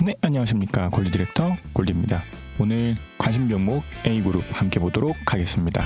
네, 안녕하십니까. 골드 디렉터 골드입니다. 오늘 관심 종목 A그룹 함께 보도록 하겠습니다.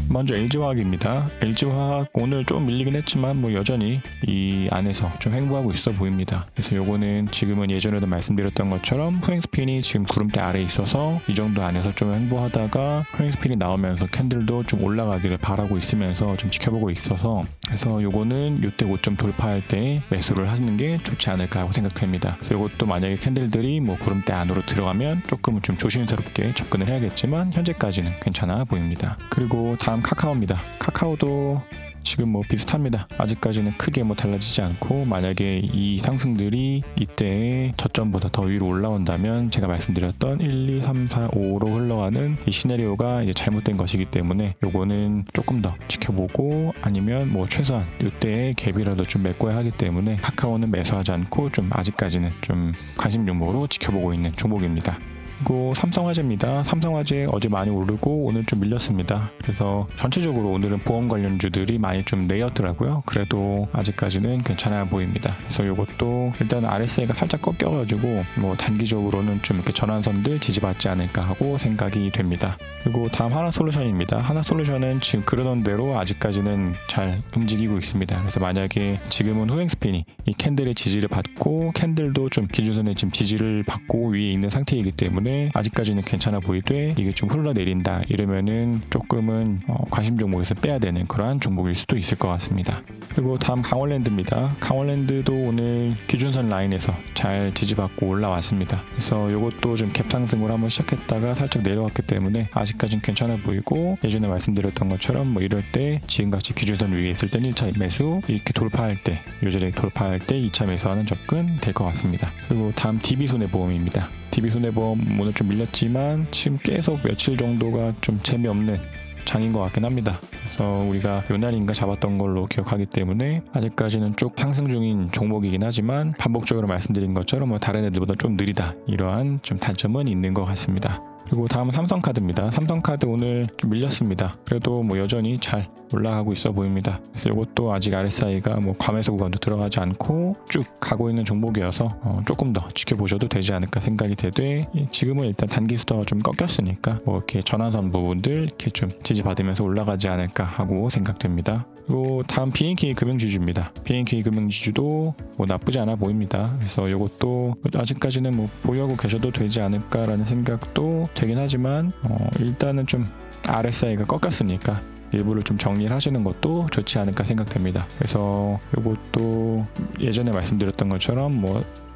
먼저 LG화학입니다. LG화학 오늘 좀 밀리긴 했지만 여전히 이 안에서 좀 횡보하고 있어 보입니다. 그래서 요거는 지금은 예전에도 말씀드렸던 것처럼 후행스핀이 지금 구름대 아래에 있어서 이 정도 안에서 좀 횡보하다가 후행스핀이 나오면서 캔들도 좀 올라가기를 바라고 있으면서 좀 지켜보고 있어서, 그래서 요거는 요때 고점 돌파할 때 매수를 하시는 게 좋지 않을까 하고 생각됩니다. 그래서 요것도 만약에 캔들들이 구름대 안으로 들어가면 조금은 좀 조심스럽게 접근을 해야겠지만 현재까지는 괜찮아 보입니다. 그리고 다음 카카오입니다. 카카오도 지금 비슷합니다. 아직까지는 크게 달라지지 않고, 만약에 이 상승들이 이때의 저점보다 더 위로 올라온다면 제가 말씀드렸던 1, 2, 3, 4, 5로 흘러가는 이 시나리오가 이제 잘못된 것이기 때문에 요거는 조금 더 지켜보고, 아니면 최소한 이때의 갭이라도 좀 메꿔야 하기 때문에 카카오는 매수하지 않고 좀 아직까지는 좀 관심 종목으로 지켜보고 있는 종목입니다. 그리고 삼성화재입니다. 삼성화재 어제 많이 오르고 오늘 좀 밀렸습니다. 그래서 전체적으로 오늘은 보험 관련주들이 많이 좀 내렸더라고요. 그래도 아직까지는 괜찮아 보입니다. 그래서 이것도 일단 RSI가 살짝 꺾여가지고 단기적으로는 좀 이렇게 전환선들 지지받지 않을까 하고 생각이 됩니다. 그리고 다음 하나솔루션입니다. 하나솔루션은 지금 그러던 대로 아직까지는 잘 움직이고 있습니다. 그래서 만약에 지금은 후행스핀이 이 캔들의 지지를 받고, 캔들도 좀 기준선에 지금 지지를 받고 위에 있는 상태이기 때문에 아직까지는 괜찮아 보이되 이게 좀 흘러내린다 이러면은 조금은 관심 종목에서 빼야 되는 그러한 종목일 수도 있을 것 같습니다. 그리고 다음 강원랜드입니다. 강원랜드도 오늘 기준선 라인에서 잘 지지받고 올라왔습니다. 그래서 이것도 좀 갭 상승을 한번 시작했다가 살짝 내려왔기 때문에 아직까지는 괜찮아 보이고, 예전에 말씀드렸던 것처럼 이럴 때 지금같이 기준선 위에 있을 때는 1차 매수, 이렇게 돌파할 때, 요 자리에 돌파할 때 2차 매수하는 접근 될 것 같습니다. 그리고 다음 DB손해보험입니다. DB손해보험 오늘 좀 밀렸지만 지금 계속 며칠 정도가 좀 재미없는 장인 것 같긴 합니다. 그래서 우리가 요날인가 잡았던 걸로 기억하기 때문에 아직까지는 쭉 상승 중인 종목이긴 하지만 반복적으로 말씀드린 것처럼 다른 애들보다 좀 느리다, 이러한 좀 단점은 있는 것 같습니다. 그리고 다음은 삼성카드입니다. 삼성카드 오늘 좀 밀렸습니다. 그래도 여전히 잘 올라가고 있어 보입니다. 그래서 이것도 아직 RSI가 과매수 구간도 들어가지 않고 쭉 가고 있는 종목이어서 조금 더 지켜보셔도 되지 않을까 생각이 되되, 지금은 일단 단기 수다가 좀 꺾였으니까 이렇게 전환선 부분들 이렇게 좀 지지받으면서 올라가지 않을까 하고 생각됩니다. 그리고 다음 BNK 금융지주입니다. BNK 금융지주도 나쁘지 않아 보입니다. 그래서 이것도 아직까지는 보유하고 계셔도 되지 않을까라는 생각도 되긴 하지만 일단은 좀 RSI가 꺾였으니까 일부를 좀 정리를 하시는 것도 좋지 않을까 생각됩니다. 그래서 이것도 예전에 말씀드렸던 것처럼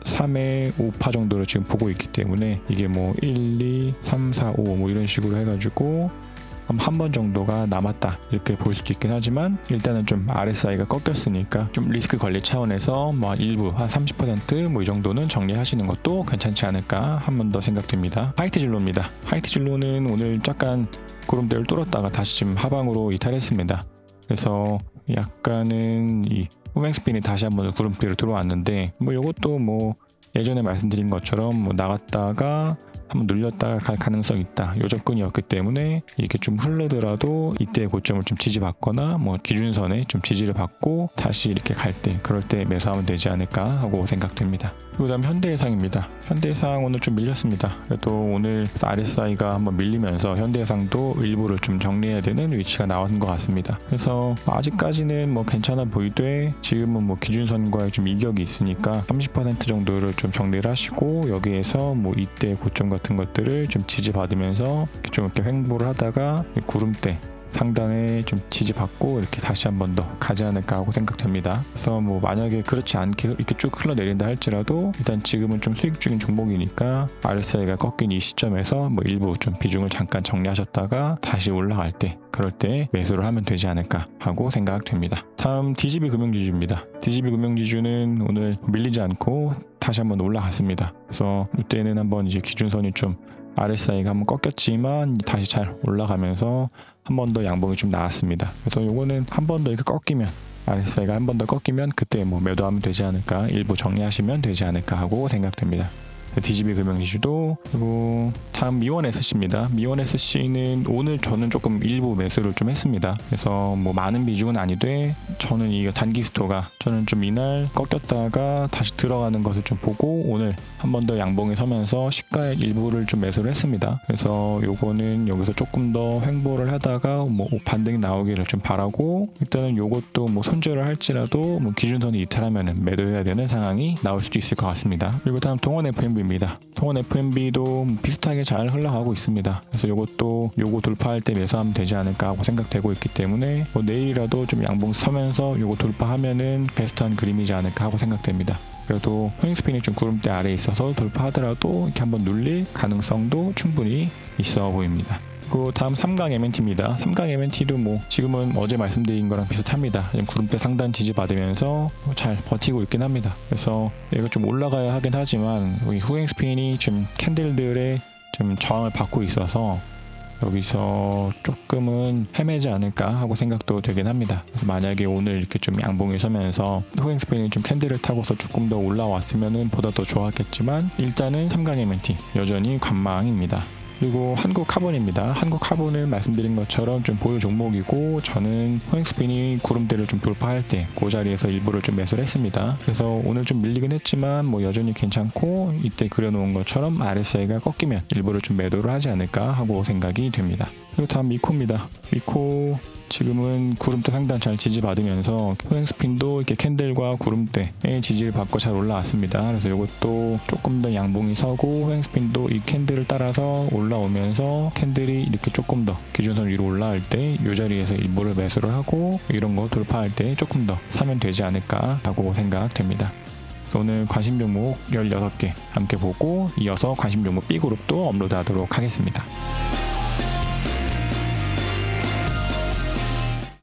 3회 5파 정도를 지금 보고 있기 때문에 이게 1, 2, 3, 4, 5 이런 식으로 해가지고 한 번 정도가 남았다 이렇게 볼 수도 있긴 하지만, 일단은 좀 RSI가 꺾였으니까 좀 리스크 관리 차원에서 일부 한 30% 이 정도는 정리하시는 것도 괜찮지 않을까 한 번 더 생각됩니다. 하이트진로입니다. 하이트진로는 오늘 약간 구름대를 뚫었다가 다시 지금 하방으로 이탈했습니다. 그래서 약간은 이 후행스핀이 다시 한번 구름대로 들어왔는데 이것도 예전에 말씀드린 것처럼 나갔다가 한번 눌렸다가 갈 가능성이 있다, 요 접근이었기 때문에 이게 좀 흐르더라도 이때 고점을 좀 지지받거나 기준선에 좀 지지를 받고 다시 이렇게 갈 때, 그럴 때 매수하면 되지 않을까 하고 생각됩니다. 그 다음 현대해상입니다. 현대해상 오늘 좀 밀렸습니다. 그래도 오늘 RSI가 한번 밀리면서 현대해상도 일부를 좀 정리해야 되는 위치가 나온 것 같습니다. 그래서 아직까지는 괜찮아 보이되, 지금은 기준선과의 좀 이격이 있으니까 30% 정도를 좀 정리를 하시고, 여기에서 이때 고점 같은 것들을 좀 지지받으면서 좀 이렇게 횡보를 하다가 구름대 상단에 좀 지지받고 이렇게 다시 한 번 더 가지 않을까 하고 생각됩니다. 그래서 만약에 그렇지 않게 이렇게 쭉 흘러내린다 할지라도 일단 지금은 좀 수익 중인 종목이니까 RSI가 꺾인 이 시점에서 일부 좀 비중을 잠깐 정리하셨다가 다시 올라갈 때, 그럴 때 매수를 하면 되지 않을까 하고 생각됩니다. 다음 DGB 금융지주입니다. DGB 금융지주는 오늘 밀리지 않고 다시 한번 올라갔습니다. 그래서 이때는 한번 이제 기준선이 좀 RSI가 한번 꺾였지만 다시 잘 올라가면서 한 번 더 양봉이 좀 나왔습니다. 그래서 요거는 한 번 더 이렇게 꺾이면, RSI가 한 번 더 꺾이면 그때 매도하면 되지 않을까, 일부 정리하시면 되지 않을까 하고 생각됩니다. DGB 금융지주도. 그리고 다음 미원 SC입니다. 미원 SC는 오늘 저는 조금 일부 매수를 좀 했습니다. 그래서 뭐 많은 비중은 아니되 저는 이 단기 스토가 저는 좀 이날 꺾였다가 다시 들어가는 것을 좀 보고 오늘 한 번 더 양봉에 서면서 시가의 일부를 좀 매수를 했습니다. 그래서 요거는 여기서 조금 더 횡보를 하다가 뭐 반등이 나오기를 좀 바라고, 일단은 요것도 뭐 손절을 할지라도 뭐 기준선이 이탈하면은 매도해야 되는 상황이 나올 수도 있을 것 같습니다. 그리고 다음 동원 FMB입니다. 동원 FMB도 비슷하게 잘 흘러가고 있습니다. 그래서 요것도 요거 돌파할 때 매수하면 되지 않을까 하고 생각되고 있기 때문에 뭐 내일이라도 좀 양봉 서면서 요거 돌파하면은 베스트한 그림이지 않을까 하고 생각됩니다. 그래도 포인트스핀이 좀 구름대 아래에 있어서 돌파하더라도 이렇게 한번 눌릴 가능성도 충분히 있어 보입니다. 그리고 다음 3강 MNT입니다. 3강 MNT도 뭐 지금은 어제 말씀드린 거랑 비슷합니다. 지금 구름대 상단 지지받으면서 잘 버티고 있긴 합니다. 그래서 얘가 좀 올라가야 하긴 하지만 여기 후행 스핀이 좀 캔들들의 좀 저항을 받고 있어서 여기서 조금은 헤매지 않을까 하고 생각도 되긴 합니다. 그래서 만약에 오늘 이렇게 좀 양봉이 서면서 후행 스핀이 좀 캔들을 타고서 조금 더 올라왔으면 보다 더 좋았겠지만 일단은 3강 MNT 여전히 관망입니다. 그리고 한국카본입니다. 한국카본은 말씀드린 것처럼 좀 보유 종목이고 저는 포행스핀이 구름대를 좀 돌파할 때 그 자리에서 일부를 좀 매수를 했습니다. 그래서 오늘 좀 밀리긴 했지만 뭐 여전히 괜찮고 이때 그려놓은 것처럼 RSI가 꺾이면 일부를 좀 매도를 하지 않을까 하고 생각이 됩니다. 그리고 다음 미코입니다. 미코 지금은 구름대 상단 잘 지지받으면서 포행스핀도 이렇게 캔들과 구름대의 지지를 받고 잘 올라왔습니다. 그래서 이것도 조금 더 양봉이 서고 포행스핀도 이 캔들을 따라서 올라오면서 캔들이 이렇게 조금 더 기준선 위로 올라갈 때 이 자리에서 일부를 매수를 하고 이런 거 돌파할 때 조금 더 사면 되지 않을까 하고 생각됩니다. 오늘 관심 종목 16개 함께 보고 이어서 관심 종목 B그룹도 업로드하도록 하겠습니다.